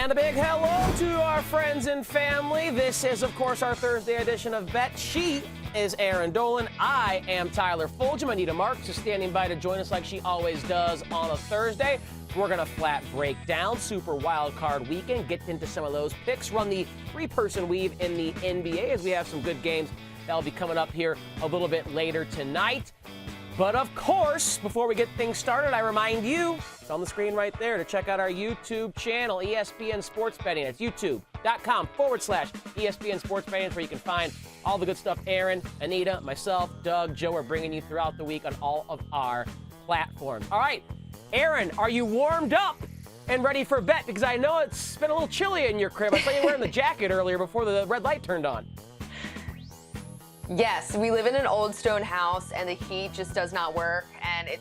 And a big hello to our friends and family. This is, of course, our Thursday edition of Bet. She is Erin Dolan. I am Tyler Fulghum. Anita Marks is standing by to join us like she always does on a Thursday. We're going to flat break down Super Wild Card Weekend, get into some of those picks, run the three-person weave in the NBA as we have some good games that'll be coming up here a little bit later tonight. But of course, before we get things started, I remind you, it's on the screen right there, to check out our YouTube channel, ESPN Sports Betting. It's youtube.com/ESPN Sports Betting, where you can find all the good stuff Erin, Anita, myself, Doug, Joe are bringing you throughout the week on all of our platforms. All right, Erin, are you warmed up and ready for bet? Because I know it's been a little chilly in your crib. I saw you wearing the jacket earlier before the red light turned on. Yes, we live in an old stone house, and the heat just does not work. And I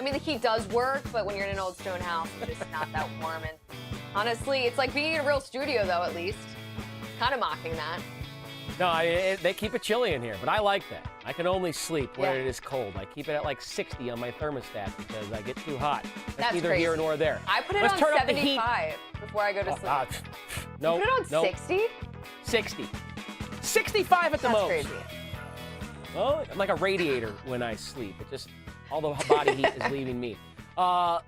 mean, the heat does work, but when you're in an old stone house, it's just not that warm. And honestly, it's like being in a real studio, though, at least. Kind of mocking that. No, they keep it chilly in here, but I like that. I can only sleep when it is cold. I keep it at like 60 on my thermostat because I get too hot. That's neither crazy. Here nor there. I put it on 75 before I go to sleep. No, you put it on 60? 60. 65 at the most. That's crazy. Well, I'm like a radiator when I sleep. It just, all the body heat is leaving me. Not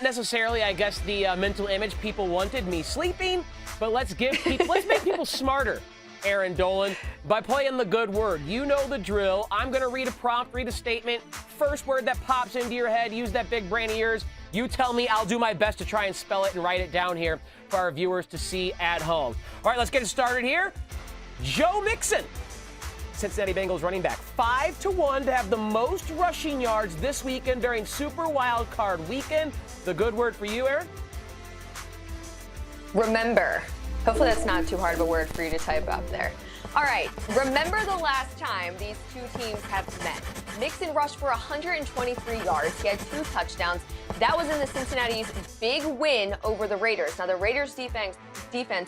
necessarily, I guess, the mental image people wanted, me sleeping, but let's make people smarter, Erin Dolan, by playing the good word. You know the drill. I'm going to read a prompt, read a statement. First word that pops into your head, use that big brain of yours. You tell me, I'll do my best to try and spell it and write it down here for our viewers to see at home. All right, let's get it started here. Joe Mixon, Cincinnati Bengals running back, 5-1 to have the most rushing yards this weekend during Super Wild Card Weekend. The good word for you, Erin? Remember. Hopefully that's not too hard of a word for you to type up there. All right, remember the last time these two teams have met. Mixon rushed for 123 yards. He had 2 touchdowns. That was in the Cincinnati's big win over the Raiders. Now, the Raiders' defense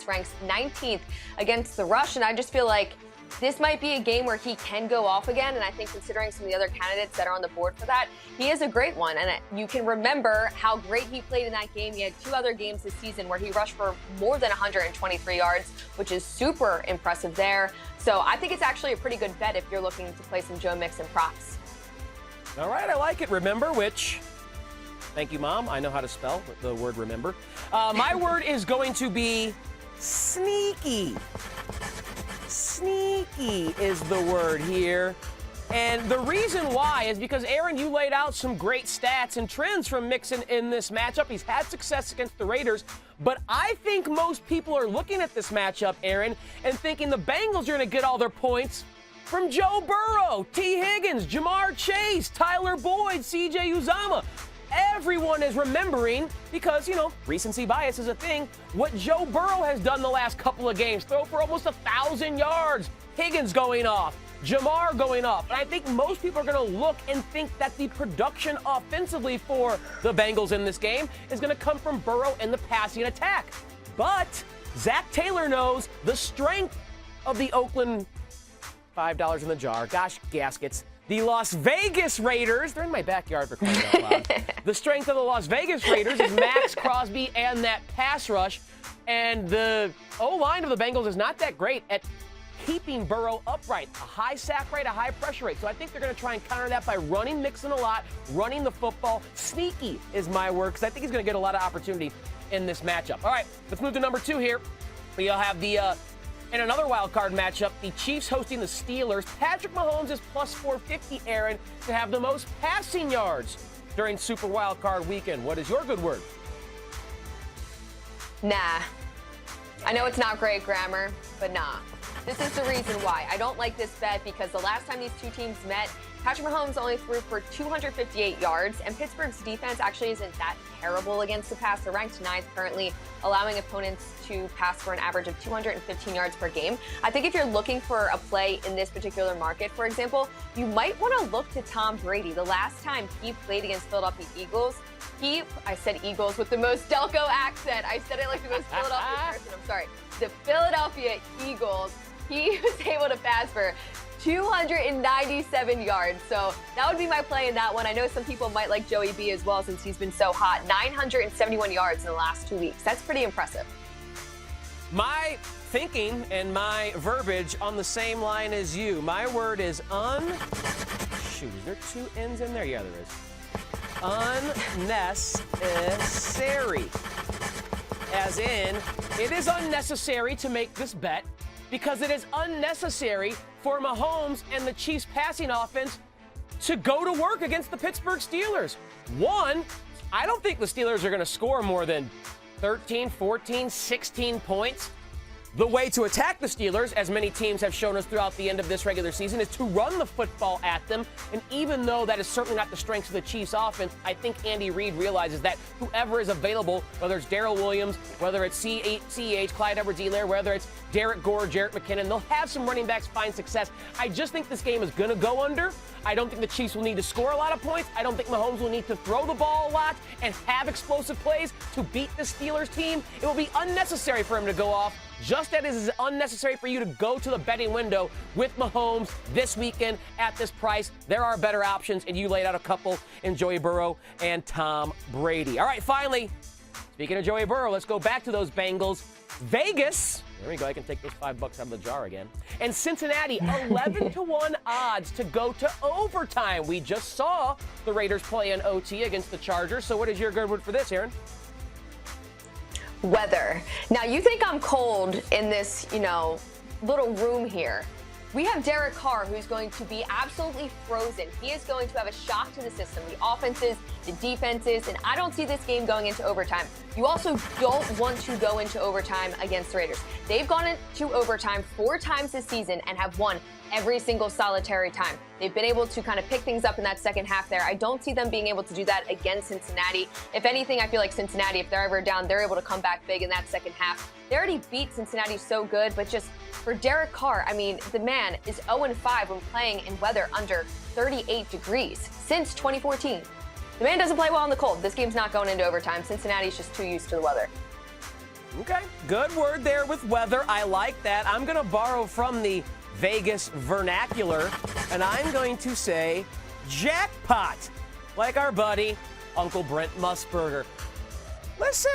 ranks 19th against the rush, and I just feel like this might be a game where he can go off again, and I think considering some of the other candidates that are on the board for that, he is a great one. And you can remember how great he played in that game. He had 2 other games this season where he rushed for more than 123 yards, which is super impressive there. So I think it's actually a pretty good bet if you're looking to play some Joe Mixon props. All right, I like it. Remember, which, thank you, Mom. I know how to spell the word remember. My word is going to be sneaky. Sneaky is the word here. And the reason why is because, Erin, you laid out some great stats and trends from Mixon in this matchup. He's had success against the Raiders, but I think most people are looking at this matchup, Erin, and thinking the Bengals are going to get all their points from Joe Burrow, T. Higgins, Jamar Chase, Tyler Boyd, C.J. Uzomah. Everyone is remembering, because, you know, recency bias is a thing, what Joe Burrow has done the last couple of games. Throw for almost 1,000 yards. Higgins going off. Jamar going off. And I think most people are going to look and think that the production offensively for the Bengals in this game is going to come from Burrow and the passing attack. But Zach Taylor knows the strength of the Oakland $5 in the jar. Gosh, gaskets. The Las Vegas Raiders, they're in my backyard for crying out loud. The strength of the Las Vegas Raiders is Max Crosby and that pass rush. And the O-line of the Bengals is not that great at keeping Burrow upright. A high sack rate, a high pressure rate. So I think they're going to try and counter that by running Mixon a lot, running the football. Sneaky is my word, because I think he's going to get a lot of opportunity in this matchup. All right, let's move to number 2 here. We'll have in another wild card matchup, the Chiefs hosting the Steelers. Patrick Mahomes is plus 450, Erin, to have the most passing yards during Super Wild Card Weekend. What is your good word? Nah. I know it's not great grammar, but nah. This is the reason why. I don't like this bet because the last time these two teams met, Patrick Mahomes only threw for 258 yards, and Pittsburgh's defense actually isn't that terrible against the pass. They're ranked 9th currently, allowing opponents to pass for an average of 215 yards per game. I think if you're looking for a play in this particular market, for example, you might want to look to Tom Brady. The last time he played against Philadelphia Eagles, I said Eagles with the most Delco accent. I said it like the most Philadelphia person. I'm sorry. The Philadelphia Eagles, he was able to pass for 297 yards. So that would be my play in that one. I know some people might like Joey B as well since he's been so hot. 971 yards in the last 2 weeks. That's pretty impressive. My thinking and my verbiage on the same line as you. My word is shoot, is there two N's in there? Yeah, there is. Unnecessary. As in, it is unnecessary to make this bet because it is unnecessary for Mahomes and the Chiefs passing offense to go to work against the Pittsburgh Steelers. One, I don't think the Steelers are going to score more than 13, 14, 16 points. The way to attack the Steelers, as many teams have shown us throughout the end of this regular season, is to run the football at them. And even though that is certainly not the strength of the Chiefs offense, I think Andy Reid realizes that whoever is available, whether it's Darrell Williams, whether it's CEH, Clyde Edwards-Helaire, whether it's Derek Gore, Jarrett McKinnon, they'll have some running backs find success. I just think this game is going to go under. I don't think the Chiefs will need to score a lot of points. I don't think Mahomes will need to throw the ball a lot and have explosive plays to beat the Steelers team. It will be unnecessary for him to go off, just as it is unnecessary for you to go to the betting window with Mahomes this weekend at this price. There are better options, and you laid out a couple in Joey Burrow and Tom Brady. All right, finally, speaking of Joey Burrow, let's go back to those Bengals. Vegas, there we go, I can take those $5 out of the jar again. And Cincinnati, 11-1 odds to go to overtime. We just saw the Raiders play an OT against the Chargers. So what is your good word for this, Erin? Weather. Now, you think I'm cold in this, little room here. We have Derek Carr, who's going to be absolutely frozen. He is going to have a shock to the system, the offenses, the defenses, and I don't see this game going into overtime. You also don't want to go into overtime against the Raiders. They've gone into overtime 4 times this season and have won every single solitary time. They've been able to kind of pick things up in that second half there. I don't see them being able to do that against Cincinnati. If anything, I feel like Cincinnati, if they're ever down, they're able to come back big in that second half. They already beat Cincinnati so good, but just for Derek Carr, I mean, the man is 0-5 when playing in weather under 38 degrees since 2014. The man doesn't play well in the cold. This game's not going into overtime. Cincinnati's just too used to the weather. Okay, good word there with weather. I like that. I'm going to borrow from the Vegas vernacular, and I'm going to say jackpot, like our buddy Uncle Brent Musburger. Listen,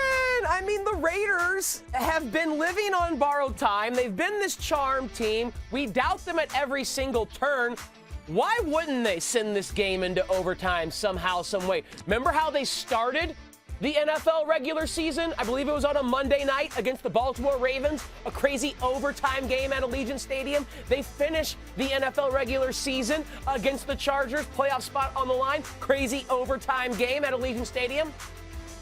I mean, the Raiders have been living on borrowed time. They've been this charm team. We doubt them at every single turn. Why wouldn't they send this game into overtime somehow, some way? Remember how they started the NFL regular season? I believe it was on a Monday night against the Baltimore Ravens, a crazy overtime game at Allegiant Stadium. They finished the NFL regular season against the Chargers, playoff spot on the line, crazy overtime game at Allegiant Stadium.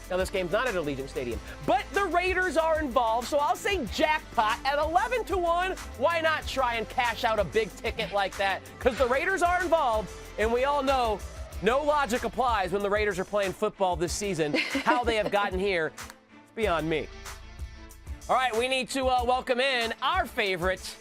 Now, this game's not at Allegiant Stadium, but the Raiders are involved, so I'll say jackpot at 11-1. Why not try and cash out a big ticket like that? Because the Raiders are involved, and we all know no logic applies when the Raiders are playing football this season. How they have gotten here, it's beyond me. All right, we need to welcome in our favorite,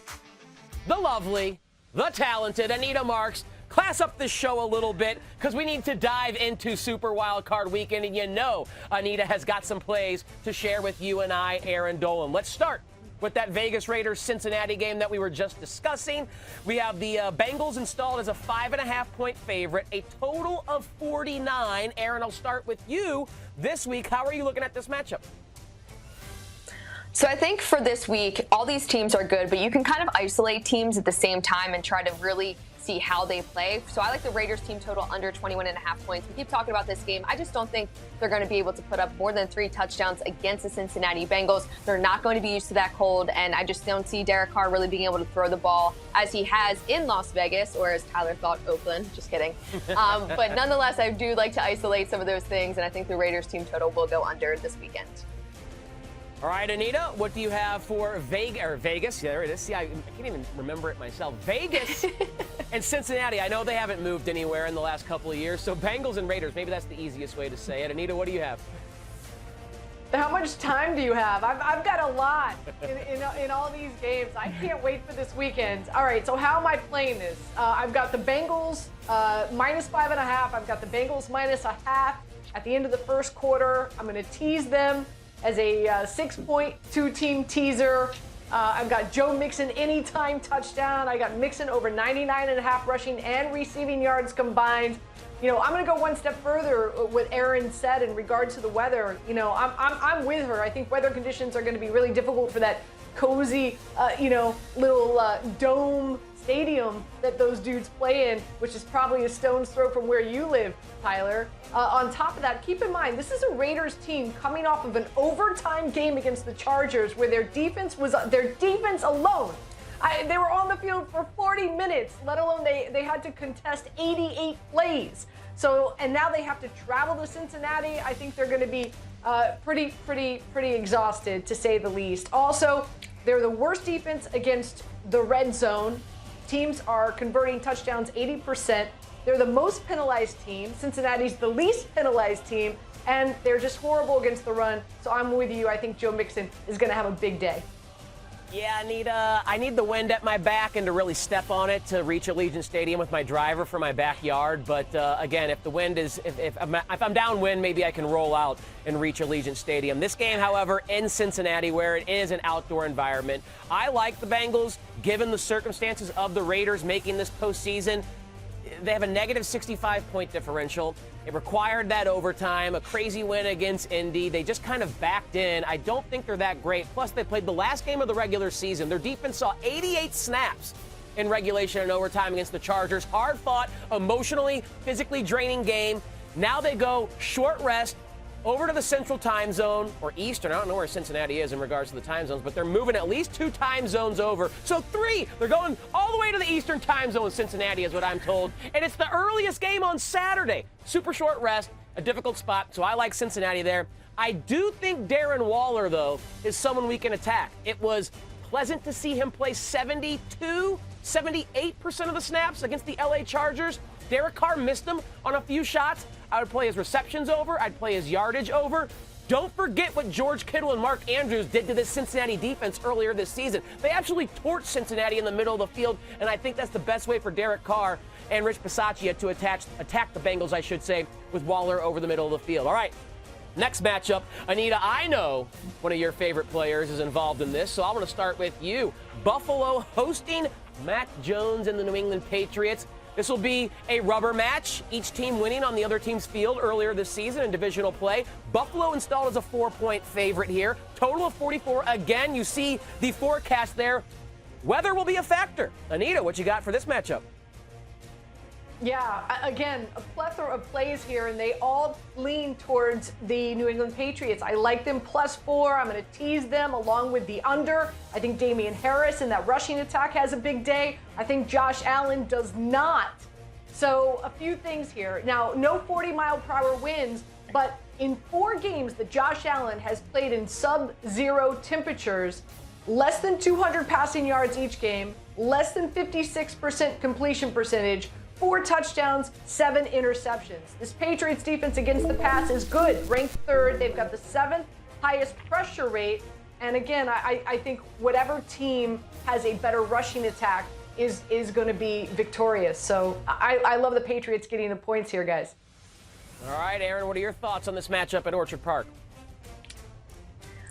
the lovely, the talented Anita Marks. Class up this show a little bit because we need to dive into Super Wildcard Weekend, and you know Anita has got some plays to share with you and I, Erin Dolan. Let's start with that Vegas Raiders-Cincinnati game that we were just discussing. We have the Bengals installed as a 5.5-point favorite, a total of 49. Erin, I'll start with you this week. How are you looking at this matchup? So I think for this week, all these teams are good, but you can kind of isolate teams at the same time and try to really see how they play. So I like the Raiders team total under 21.5 points. We keep talking about this game. I just don't think they're going to be able to put up more than 3 touchdowns against the Cincinnati Bengals. They're not going to be used to that cold, and I just don't see Derek Carr really being able to throw the ball as he has in Las Vegas, or as Tyler thought, Oakland. Just kidding. But nonetheless, I do like to isolate some of those things, and I think the Raiders team total will go under this weekend. All right, Anita, what do you have for Vegas? Yeah, there it is. See, I can't even remember it myself. Vegas and Cincinnati. I know they haven't moved anywhere in the last couple of years. So Bengals and Raiders, maybe that's the easiest way to say it. Anita, what do you have? How much time do you have? I've got a lot in all these games. I can't wait for this weekend. All right, so how am I playing this? I've got the Bengals minus 5.5. I've got the Bengals minus a half at the end of the first quarter. I'm going to tease them as a 6.2 team teaser. I've got Joe Mixon anytime touchdown. I got Mixon over 99.5 rushing and receiving yards combined. You know, I'm going to go one step further with what Erin said in regards to the weather. You know, I'm with her. I think weather conditions are going to be really difficult for that cozy, little dome stadium that those dudes play in, which is probably a stone's throw from where you live, Tyler. On top of that, keep in mind, this is a Raiders team coming off of an overtime game against the Chargers where their defense alone, they were on the field for 40 minutes, let alone they had to contest 88 plays. So, and now they have to travel to Cincinnati. I think they're going to be pretty exhausted, to say the least. Also, they're the worst defense against the red zone. Teams are converting touchdowns 80%. They're the most penalized team. Cincinnati's the least penalized team, and they're just horrible against the run. So I'm with you. I think Joe Mixon is going to have a big day. Yeah, Anita, I need the wind at my back and to really step on it to reach Allegiant Stadium with my driver for my backyard. But again, if the wind is, if I'm downwind, maybe I can roll out and reach Allegiant Stadium. This game, however, in Cincinnati, where it is an outdoor environment, I like the Bengals, given the circumstances of the Raiders making this postseason. They have a negative 65-point differential. It required that overtime, a crazy win against Indy. They just kind of backed in. I don't think they're that great. Plus, they played the last game of the regular season. Their defense saw 88 snaps in regulation and overtime against the Chargers. Hard-fought, emotionally, physically draining game. Now they go short rest, over to the Central Time Zone, or Eastern. I don't know where Cincinnati is in regards to the time zones, but they're moving at least 2 time zones over. So 3, they're going all the way to the Eastern Time Zone. Cincinnati is what I'm told. And it's the earliest game on Saturday. Super short rest, a difficult spot, so I like Cincinnati there. I do think Darren Waller, though, is someone we can attack. It was pleasant to see him play 78% of the snaps against the LA Chargers. Derek Carr missed them on a few shots. I would play his receptions over. I'd play his yardage over. Don't forget what George Kittle and Mark Andrews did to this Cincinnati defense earlier this season. They actually torched Cincinnati in the middle of the field, and I think that's the best way for Derek Carr and Rich Bisaccia to attack the Bengals, I should say, with Waller over the middle of the field. All right, next matchup. Anita, I know one of your favorite players is involved in this, so I want to start with you. Buffalo hosting Mac Jones and the New England Patriots. This will be a rubber match, each team winning on the other team's field earlier this season in divisional play. Buffalo installed as a 4-point favorite here. Total of 44. Again, you see the forecast there. Weather will be a factor. Anita, what you got for this matchup? Yeah, again, a plethora of plays here, and they all lean towards the New England Patriots. I like them +4. I'm going to tease them along with the under. I think Damian Harris in that rushing attack has a big day. I think Josh Allen does not. So a few things here. Now, no 40-mile-per-hour winds, but in 4 games that Josh Allen has played in sub-zero temperatures, less than 200 passing yards each game, less than 56% completion percentage, 4 touchdowns, 7 interceptions. This Patriots defense against the pass is good, ranked 3rd. They've got the 7th highest pressure rate. And again, I think whatever team has a better rushing attack is going to be victorious. So I love the Patriots getting the points here, guys. All right, Erin, what are your thoughts on this matchup at Orchard Park?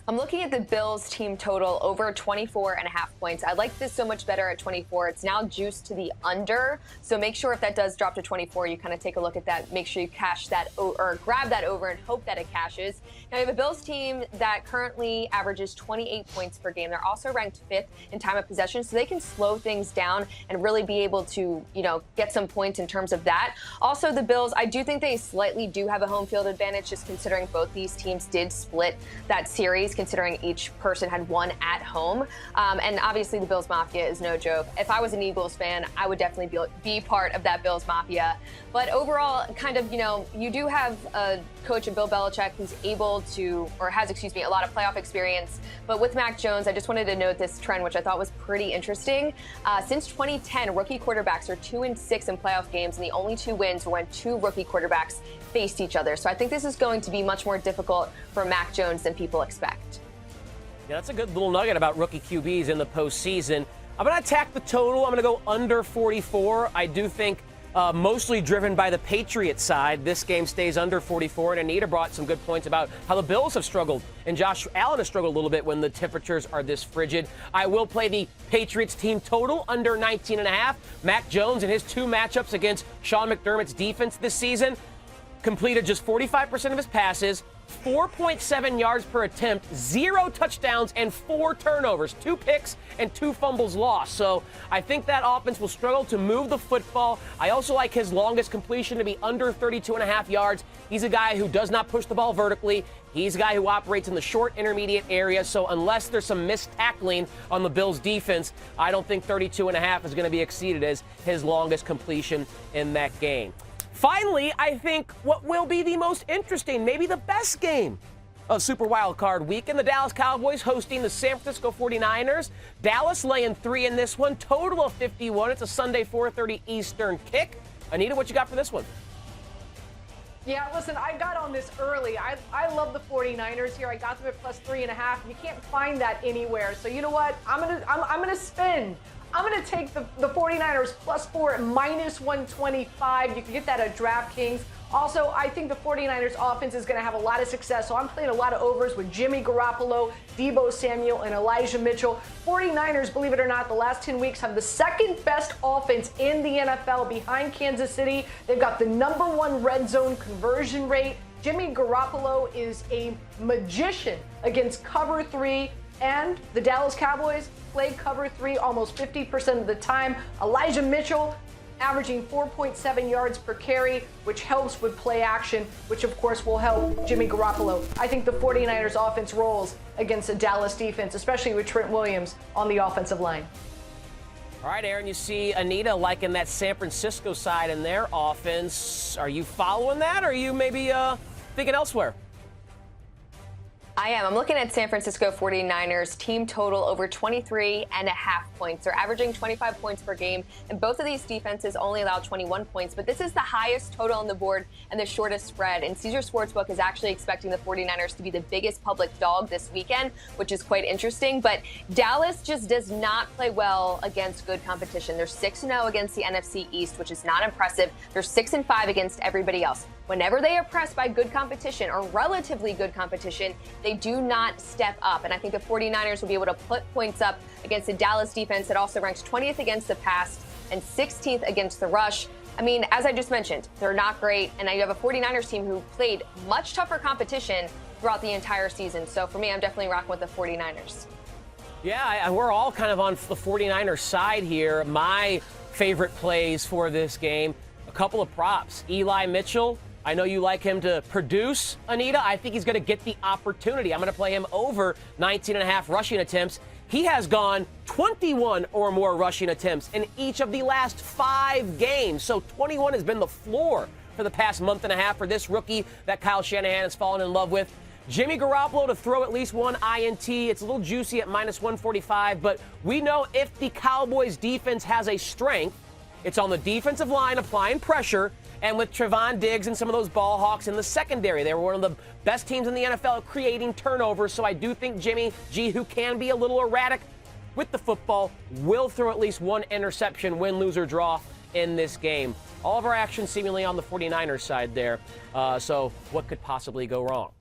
I'm looking at the Bills team total over 24.5 points. I like this so much better at 24. It's now juiced to the under. So make sure if that does drop to 24, you kind of take a look at that. Make sure you cash that or grab that over and hope that it cashes. Now, you have a Bills team that currently averages 28 points per game. They're also ranked 5th in time of possession, so they can slow things down and really be able to, get some points in terms of that. Also, the Bills, I do think they slightly do have a home field advantage, just considering both these teams did split that series, considering each person had one at home. And obviously the Bills Mafia is no joke. If I was an Eagles fan, I would definitely be part of that Bills Mafia. But overall, kind of, you do have a coach in Bill Belichick who's able to, or has, a lot of playoff experience. But with Mac Jones, I just wanted to note this trend, which I thought was pretty interesting. Since 2010, rookie quarterbacks are 2-6 in playoff games, and the only 2 wins were when 2 rookie quarterbacks faced each other. So I think this is going to be much more difficult for Mac Jones than people expect. Yeah, that's a good little nugget about rookie QBs in the postseason. I'm going to attack the total. I'm going to go under 44. I do think mostly driven by the Patriots side. This game stays under 44, and Anita brought some good points about how the Bills have struggled, and Josh Allen has struggled a little bit when the temperatures are this frigid. I will play the Patriots team total under 19.5. Mac Jones in his 2 matchups against Sean McDermott's defense this season completed just 45% of his passes, 4.7 yards per attempt, 0 touchdowns, and 4 turnovers, 2 picks and 2 fumbles lost. So I think that offense will struggle to move the football. I also like his longest completion to be under 32.5 yards. He's a guy who does not push the ball vertically. He's a guy who operates in the short intermediate area. So unless there's some missed tackling on the Bills defense, I don't think 32.5 is going to be exceeded as his longest completion in that game. Finally, I think what will be the most interesting, maybe the best game of Super Wild Card Weekend, the Dallas Cowboys hosting the San Francisco 49ers. Dallas laying 3 in this one, total of 51. It's a Sunday 4:30 Eastern kick. Anita, what you got for this one? Yeah, listen, I got on this early. I love the 49ers here. I got them at +3.5. You can't find that anywhere. So you know what? I'm gonna spin. I'm going to take the 49ers +4 at -125. You can get that at DraftKings. Also, I think the 49ers offense is going to have a lot of success, so I'm playing a lot of overs with Jimmy Garoppolo, Deebo Samuel, and Elijah Mitchell. 49ers, believe it or not, the last 10 weeks have the second best offense in the NFL behind Kansas City. They've got the #1 red zone conversion rate. Jimmy Garoppolo is a magician against cover 3. And the Dallas Cowboys play cover 3 almost 50% of the time. Elijah Mitchell averaging 4.7 yards per carry, which helps with play action, which of course will help Jimmy Garoppolo. I think the 49ers offense rolls against the Dallas defense, especially with Trent Williams on the offensive line. All right, Erin, you see Anita liking that San Francisco side in their offense. Are you following that, or are you maybe thinking elsewhere? I am. I'm looking at San Francisco 49ers team total over 23.5 points. They're averaging 25 points per game, and both of these defenses only allow 21 points, but this is the highest total on the board and the shortest spread. And Caesar Sportsbook is actually expecting the 49ers to be the biggest public dog this weekend, which is quite interesting. But Dallas just does not play well against good competition. They're 6-0 against the NFC East, which is not impressive. They're 6-5 against everybody else. Whenever they are pressed by good competition or relatively good competition, they do not step up. And I think the 49ers will be able to put points up against the Dallas defense that also ranks 20th against the pass and 16th against the rush. I mean, as I just mentioned, they're not great. And you have a 49ers team who played much tougher competition throughout the entire season. So for me, I'm definitely rocking with the 49ers. Yeah, we're all kind of on the 49ers side here. My favorite plays for this game, a couple of props. Eli Mitchell. I know you like him to produce, Anita. I think he's going to get the opportunity. I'm going to play him over 19.5 rushing attempts. He has gone 21 or more rushing attempts in each of the last 5 games. So 21 has been the floor for the past month and a half for this rookie that Kyle Shanahan has fallen in love with. Jimmy Garoppolo to throw at least 1 INT. It's a little juicy at -145, but we know if the Cowboys defense has a strength, it's on the defensive line applying pressure, and with Trevon Diggs and some of those ball hawks in the secondary. They were one of the best teams in the NFL at creating turnovers, so I do think Jimmy G, who can be a little erratic with the football, will throw at least 1 interception, win, lose, or draw in this game. All of our action seemingly on the 49ers side there, so what could possibly go wrong?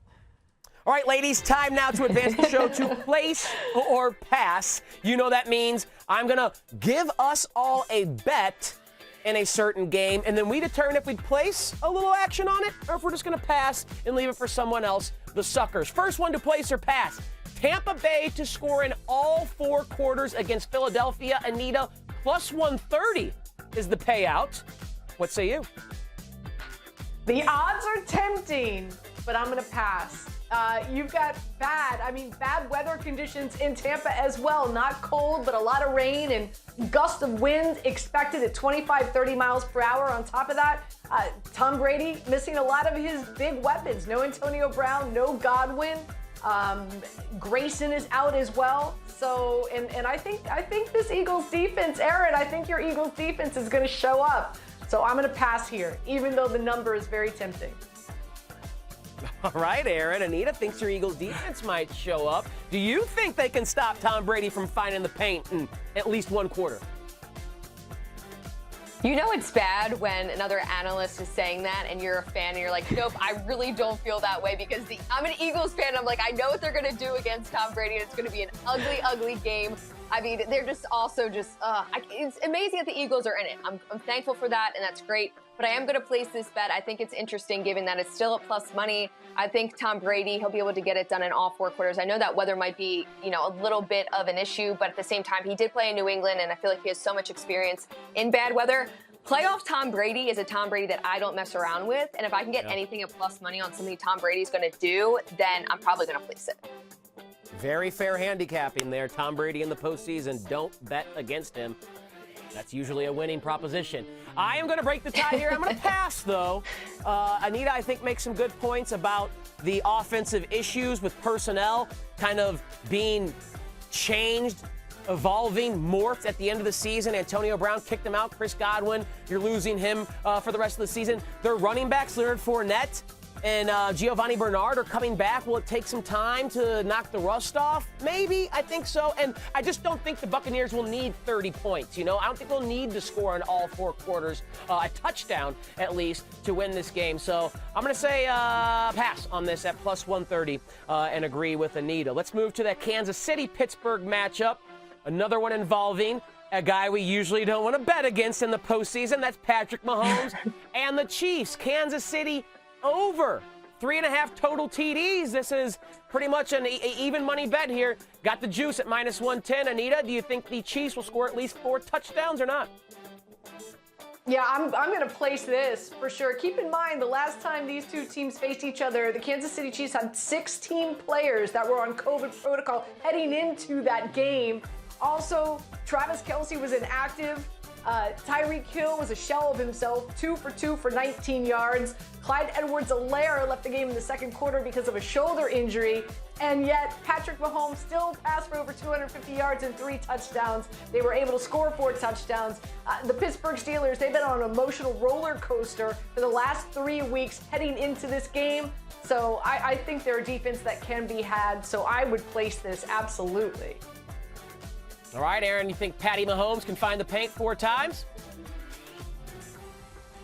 All right, ladies, time now to advance the show to place or pass. You know that means I'm going to give us all a bet in a certain game, and then we determine if we place a little action on it or if we're just going to pass and leave it for someone else, the suckers. First one to place or pass. Tampa Bay to score in all 4 quarters against Philadelphia. Anita, +130 is the payout. What say you? The odds are tempting, but I'm going to pass. You've got bad weather conditions in Tampa as well. Not cold, but a lot of rain and gusts of wind expected at 25, 30 miles per hour. On top of that, Tom Brady missing a lot of his big weapons. No Antonio Brown, no Godwin. Grayson is out as well. So, and I think this Eagles defense, Erin, I think your Eagles defense is going to show up. So I'm going to pass here, even though the number is very tempting. All right, Erin. Anita thinks your Eagles defense might show up. Do you think they can stop Tom Brady from finding the paint in at least 1 quarter? You know it's bad when another analyst is saying that and you're a fan and you're like, nope, I really don't feel that way because I'm an Eagles fan. I'm like, I know what they're going to do against Tom Brady, and it's going to be an ugly, ugly game. I mean, they're just also just, it's amazing that the Eagles are in it. I'm thankful for that, and that's great. But I am going to place this bet. I think it's interesting given that it's still at plus money. I think Tom Brady, he'll be able to get it done in all 4 quarters. I know that weather might be, a little bit of an issue, but at the same time, he did play in New England, and I feel like he has so much experience in bad weather. Playoff Tom Brady is a Tom Brady that I don't mess around with, and if I can get anything at plus money on something Tom Brady's going to do, then I'm probably going to place it. Very fair handicapping there. Tom Brady in the postseason. Don't bet against him. That's usually a winning proposition. I am going to break the tie here. I'm going to pass, though. Anita, I think, makes some good points about the offensive issues with personnel kind of being changed, evolving, morphed at the end of the season. Antonio Brown kicked him out. Chris Godwin, you're losing him for the rest of the season. Their running backs, Leonard Fournette and Giovanni Bernard, are coming back. Will it take some time to knock the rust off? Maybe. I think so. And I just don't think the Buccaneers will need 30 points. I don't think they'll need to score in all 4 quarters, a touchdown at least, to win this game. So I'm going to say pass on this at plus 130 and agree with Anita. Let's move to that Kansas City-Pittsburgh matchup. Another one involving a guy we usually don't want to bet against in the postseason. That's Patrick Mahomes and the Chiefs. Kansas City over 3.5 total TDs. This is pretty much an even money bet here. Got the juice at minus 110. Anita, do you think the Chiefs will score at least 4 touchdowns or not? Yeah, I'm going to place this for sure. Keep in mind, the last time these two teams faced each other, the Kansas City Chiefs had 16 players that were on COVID protocol heading into that game. Also, Travis Kelce was inactive. Tyreek Hill was a shell of himself, 2 for 2 for 19 yards. Clyde Edwards-Helaire left the game in the second quarter because of a shoulder injury. And yet, Patrick Mahomes still passed for over 250 yards and 3 touchdowns. They were able to score 4 touchdowns. The Pittsburgh Steelers, they've been on an emotional roller coaster for the last 3 weeks heading into this game. So I think they're a defense that can be had. So I would place this absolutely. All right, Erin, you think Patty Mahomes can find the paint 4 times?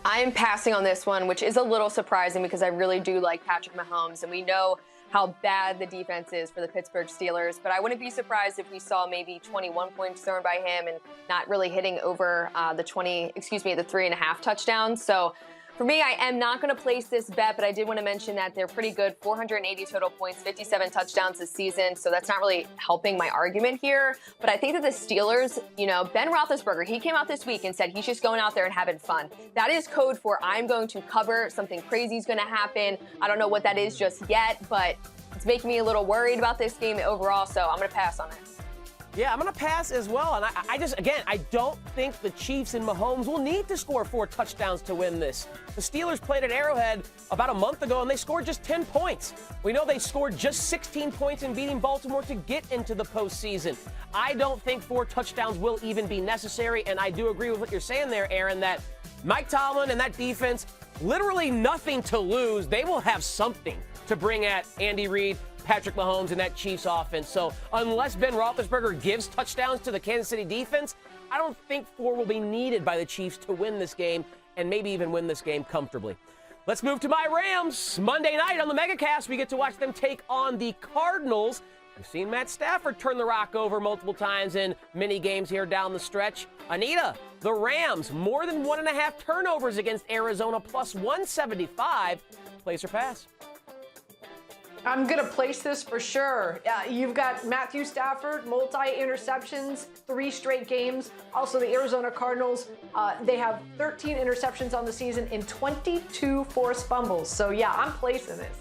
I'm passing on this one, which is a little surprising because I really do like Patrick Mahomes, and we know how bad the defense is for the Pittsburgh Steelers. But I wouldn't be surprised if we saw maybe 21 points thrown by him and not really hitting over the 3.5 touchdowns. So for me, I am not going to place this bet, but I did want to mention that they're pretty good. 480 total points, 57 touchdowns this season. So that's not really helping my argument here. But I think that the Steelers, Ben Roethlisberger, he came out this week and said he's just going out there and having fun. That is code for I'm going to cover, something crazy is going to happen. I don't know what that is just yet, but it's making me a little worried about this game overall. So I'm going to pass on it. Yeah, I'm going to pass as well. And I don't think the Chiefs and Mahomes will need to score 4 touchdowns to win this. The Steelers played at Arrowhead about a month ago, and they scored just 10 points. We know they scored just 16 points in beating Baltimore to get into the postseason. I don't think 4 touchdowns will even be necessary, and I do agree with what you're saying there, Erin, that Mike Tomlin and that defense, literally nothing to lose. They will have something to bring at Andy Reid, Patrick Mahomes, and that Chiefs offense. So unless Ben Roethlisberger gives touchdowns to the Kansas City defense, I don't think 4 will be needed by the Chiefs to win this game and maybe even win this game comfortably. Let's move to my Rams. Monday night on the MegaCast, we get to watch them take on the Cardinals. We've seen Matt Stafford turn the rock over multiple times in mini games here down the stretch. Anita, the Rams, more than 1.5 turnovers against Arizona, plus 175. Place or pass? I'm going to place this for sure. You've got Matthew Stafford, multi-interceptions, 3 straight games. Also, the Arizona Cardinals, they have 13 interceptions on the season and 22 forced fumbles. So, yeah, I'm placing this.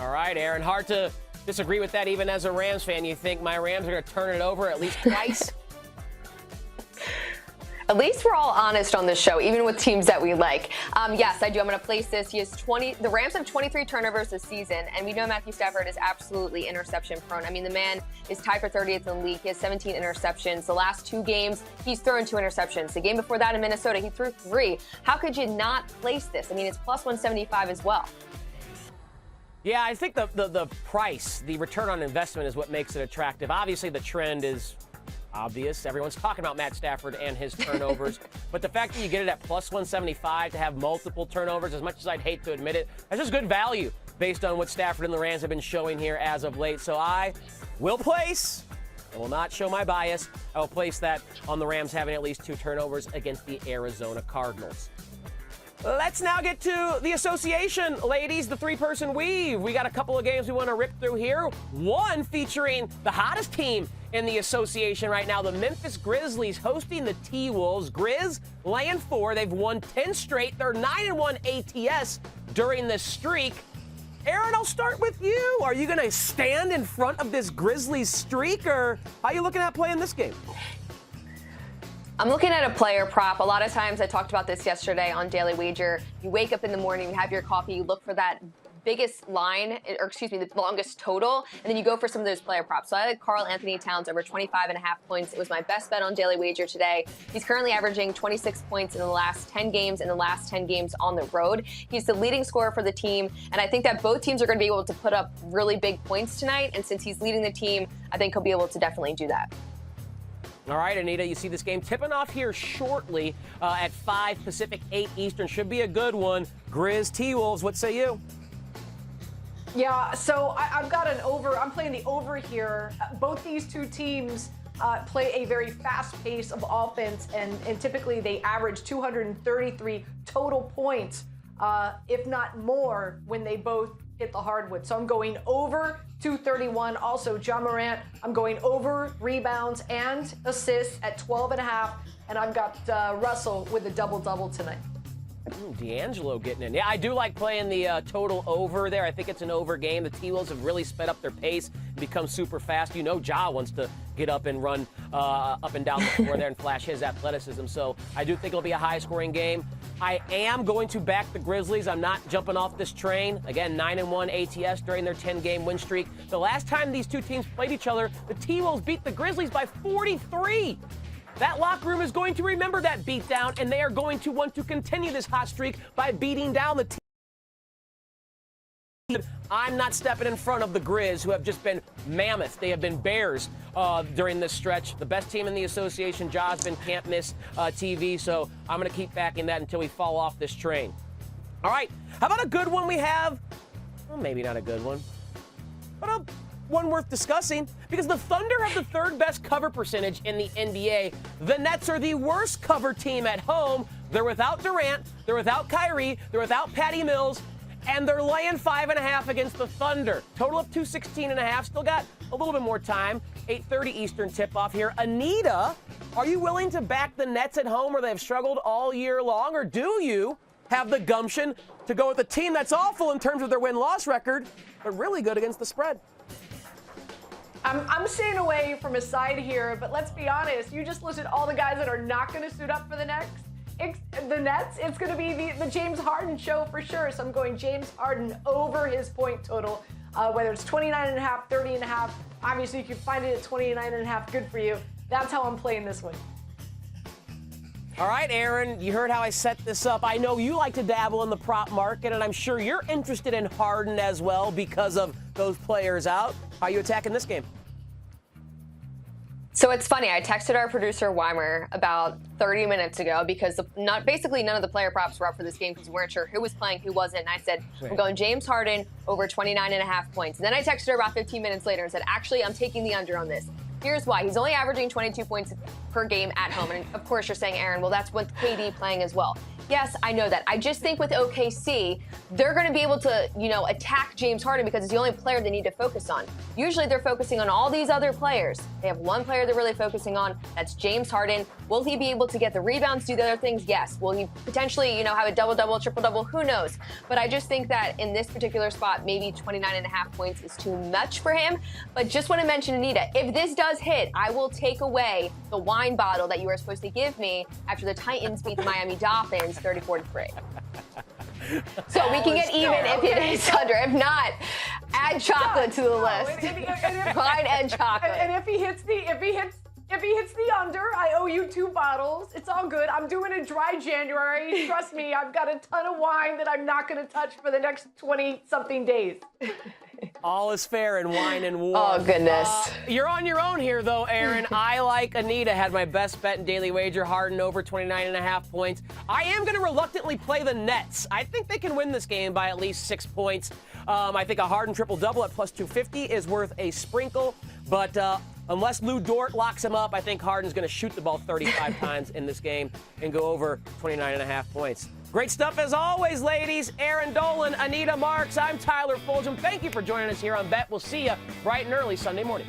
All right, Erin, hard to disagree with that even as a Rams fan. You think my Rams are going to turn it over at least twice? At least we're all honest on this show, even with teams that we like. Yes, I do. I'm going to place this. The Rams have 23 turnovers this season, and we know Matthew Stafford is absolutely interception prone. I mean, the man is tied for 30th in the league. He has 17 interceptions. The last 2 games, he's thrown 2 interceptions. The game before that in Minnesota, he threw 3. How could you not place this? I mean, it's plus 175 as well. Yeah, I think the price, the return on investment is what makes it attractive. Obviously, the trend is obvious. Everyone's talking about Matt Stafford and his turnovers. But the fact that you get it at plus 175 to have multiple turnovers, as much as I'd hate to admit it, that's just good value based on what Stafford and the Rams have been showing here as of late. So I will place, I will not show my bias, I will place that on the Rams having at least 2 turnovers against the Arizona Cardinals. Let's now get to the association, ladies, the 3-person weave. We got a couple of games we want to rip through here. One featuring the hottest team in the association right now, the Memphis Grizzlies hosting the T-Wolves. Grizz laying 4. They've won 10 straight. They're 9-1 ATS during this streak. Erin, I'll start with you. Are you going to stand in front of this Grizzlies streak, or how are you looking at playing this game? I'm looking at a player prop. A lot of times, I talked about this yesterday on Daily Wager. You wake up in the morning, you have your coffee, you look for that biggest line, or excuse me, the longest total, and then you go for some of those player props. So I had Karl Anthony Towns over 25.5 points. It was my best bet on Daily Wager today. He's currently averaging 26 points in the last 10 games, in the last 10 games on the road. He's the leading scorer for the team, and I think that both teams are going to be able to put up really big points tonight, and since he's leading the team, I think he'll be able to definitely do that. All right, Anita, you see this game tipping off here shortly at 5 Pacific, 8 Eastern. Should be a good one. Grizz, T-Wolves, what say you? Yeah, so I've got an over. I'm playing the over here. Both these two teams play a very fast pace of offense, and typically they average 233 total points, if not more, when they both hit the hardwood. So I'm going over 231. Also, John Morant, I'm going over rebounds and assists at 12.5. And I've got Russell with a double-double tonight. D'Angelo getting in. Yeah, I do like playing the total over there. I think it's an over game. The T-Wolves have really sped up their pace and become super fast. You know Ja wants to get up and run up and down the floor there and flash his athleticism. So I do think it'll be a high-scoring game. I am going to back the Grizzlies. I'm not jumping off this train. Again, 9-1 ATS during their 10-game win streak. The last time these two teams played each other, the T-Wolves beat the Grizzlies by 43. That locker room is going to remember that beatdown, and they are going to want to continue this hot streak by beating down the team. I'm not stepping in front of the Grizz, who have just been mammoth. They have been bears during this stretch. The best team in the association. Ja's been can't miss TV, so I'm going to keep backing that until we fall off this train. All right, how about a good one we have? Well, maybe not a good one, but one worth discussing, because the Thunder have the 3rd best cover percentage in the NBA. The Nets are the worst cover team at home. They're without Durant, they're without Kyrie, they're without Patty Mills, and they're laying 5.5 against the Thunder. Total of 216.5. Still got a little bit more time. 8:30 Eastern tip-off here. Anita, are you willing to back the Nets at home, where they've struggled all year long, or do you have the gumption to go with a team that's awful in terms of their win-loss record, but really good against the spread? I'm staying away from a side here, but let's be honest. You just listed all the guys that are not going to suit up for the Nets. It's going to be the James Harden show for sure. So I'm going James Harden over his point total, whether it's 29.5, 30.5. Obviously, you can find it at 29.5. Good for you. That's how I'm playing this one. All right, Erin, you heard how I set this up. I know you like to dabble in the prop market, and I'm sure you're interested in Harden as well because of those players out. How are you attacking this game? So it's funny, I texted our producer Weimer about 30 minutes ago because basically none of the player props were up for this game because we weren't sure who was playing, who wasn't. And I said, I'm going James Harden over 29.5 points. And then I texted her about 15 minutes later and said, actually, I'm taking the under on this. Here's why. He's only averaging 22 points per game at home. And of course, you're saying, Erin, well, that's with KD playing as well. Yes, I know that. I just think with OKC, they're going to be able to, attack James Harden because it's the only player they need to focus on. Usually they're focusing on all these other players. They have one player they're really focusing on. That's James Harden. Will he be able to get the rebounds, do the other things? Yes. Will he potentially, have a double-double, triple-double? Who knows? But I just think that in this particular spot, maybe 29.5 points is too much for him. But just want to mention, Anita, if this does hit, I will take away the wine bottle that you were supposed to give me after the Titans beat the Miami Dolphins 34-3. So we can get even if it is under. If not, add chocolate to the list. Fine, add chocolate. And if he hits the under, I owe you 2 bottles. It's all good. I'm doing a dry January. Trust me, I've got a ton of wine that I'm not going to touch for the next 20-something days. All is fair in wine and war. Oh, goodness. You're on your own here, though, Erin. I, like Anita, had my best bet in daily wager, Harden over 29.5 points. I am going to reluctantly play the Nets. I think they can win this game by at least 6 points. I think a Harden triple-double at plus 250 is worth a sprinkle. But unless Lou Dort locks him up, I think Harden's going to shoot the ball 35 times in this game and go over 29.5 points. Great stuff as always, ladies. Erin Dolan, Anita Marks. I'm Tyler Fulghum. Thank you for joining us here on Bet. We'll see you bright and early Sunday morning.